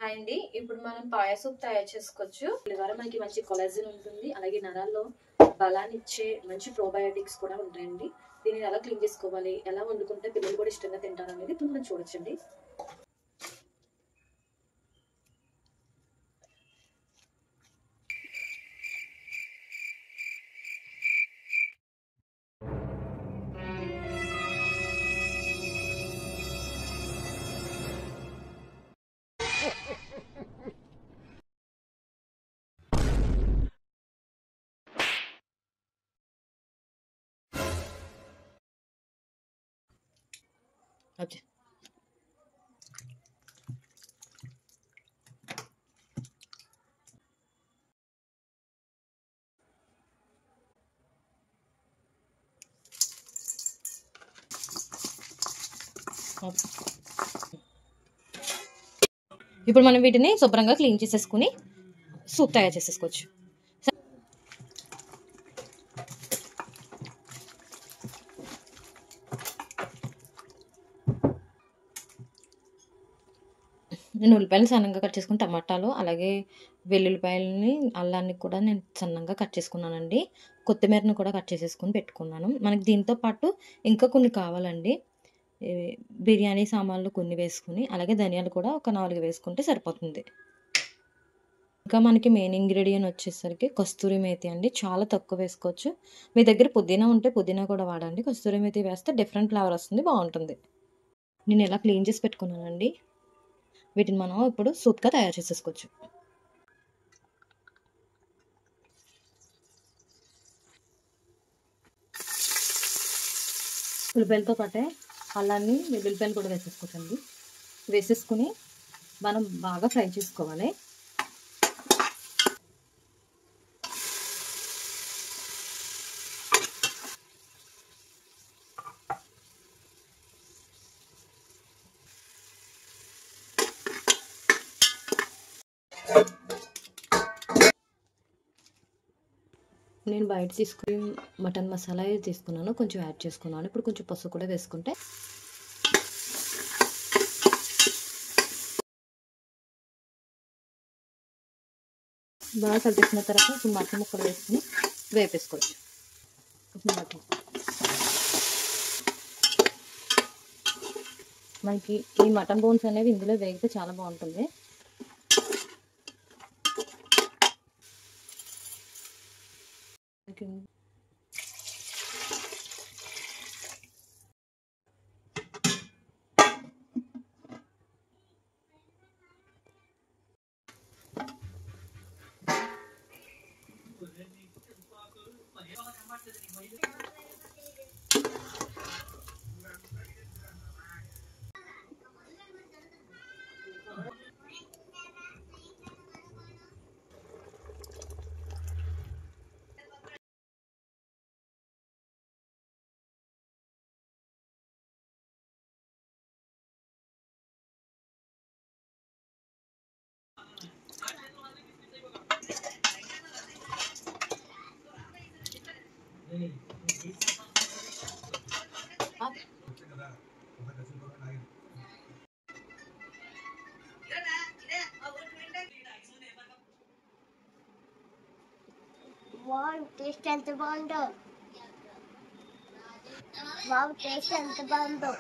Hi అండి, ఇప్పుడు మనం పాయ సూప్ తయారు చేసుకోవచ్చు. దీని ద్వారా మనకి మంచి కొలాజిన్ ఉంటుంది, అలాగే నరాల్లో బలాన్ని ఇచ్చే మంచి ప్రోబయోటిక్స్ కూడా ఉంటాయండి. దీన్ని ఎలా క్లీన్ చేసుకోవాలి, ఎలా వండుకుంటే పిల్లలు కూడా ఇష్టంగా తింటారు అనేది ఇప్పుడు మనం చూడొచ్చండి. ఓకే, ఇప్పుడు మనం వీటిని శుభ్రంగా క్లీన్ చేసేసుకుని సూప్ తయారు చేసేసుకోవచ్చు. నేను ఉల్లిపాయలు సన్నగా కట్ చేసుకుని, టమాటాలు అలాగే వెల్లుల్లిపాయలని అల్లాన్ని కూడా నేను సన్నగా కట్ చేసుకున్నానండి. కొత్తిమీరని కూడా కట్ చేసేసుకుని పెట్టుకున్నాను. మనకి దీంతో పాటు ఇంకా కొన్ని కావాలండి. బిర్యానీ సామాన్లు కొన్ని వేసుకుని, అలాగే ధనియాలు కూడా ఒక 4 వేసుకుంటే సరిపోతుంది. ఇంకా మనకి మెయిన్ ఇంగ్రీడియంట్ వచ్చేసరికి కస్తూరి మేతి అండి. చాలా తక్కువ వేసుకోవచ్చు. మీ దగ్గర పుదీనా ఉంటే పుదీనా కూడా వాడండి. కస్తూరి మేతి వేస్తే డిఫరెంట్ ఫ్లేవర్ వస్తుంది, బాగుంటుంది. నేను ఎలా క్లీన్ చేసి పెట్టుకున్నానండి. వీటిని మనం ఇప్పుడు సూప్గా తయారు చేసేసుకోవచ్చు. ఉల్లిపాయలతో పాటే అల్లాన్ని వెల్లుల్లిపాయలు కూడా వేసేసుకోవచ్చండి. వేసేసుకుని మనం బాగా ఫ్రై చేసుకోవాలి. నేను బయట తీసుకుని మటన్ మసాలా తీసుకున్నాను, కొంచెం యాడ్ చేసుకున్నాను. ఇప్పుడు కొంచెం పసుపు కూడా వేసుకుంటే బాగా కలిపేసిన తర్వాత ఇప్పుడు మటన్ ముక్కలు వేసుకుని వేపేసుకోవచ్చు. మటన్ మనకి ఈ మటన్ బోన్స్ అనేవి ఇందులో వేగితే చాలా బాగుంటుంది. వావ్, టేస్ట్ ఎంత బాగుందో! వావ్, టేస్ట్ ఎంత బాగుందో!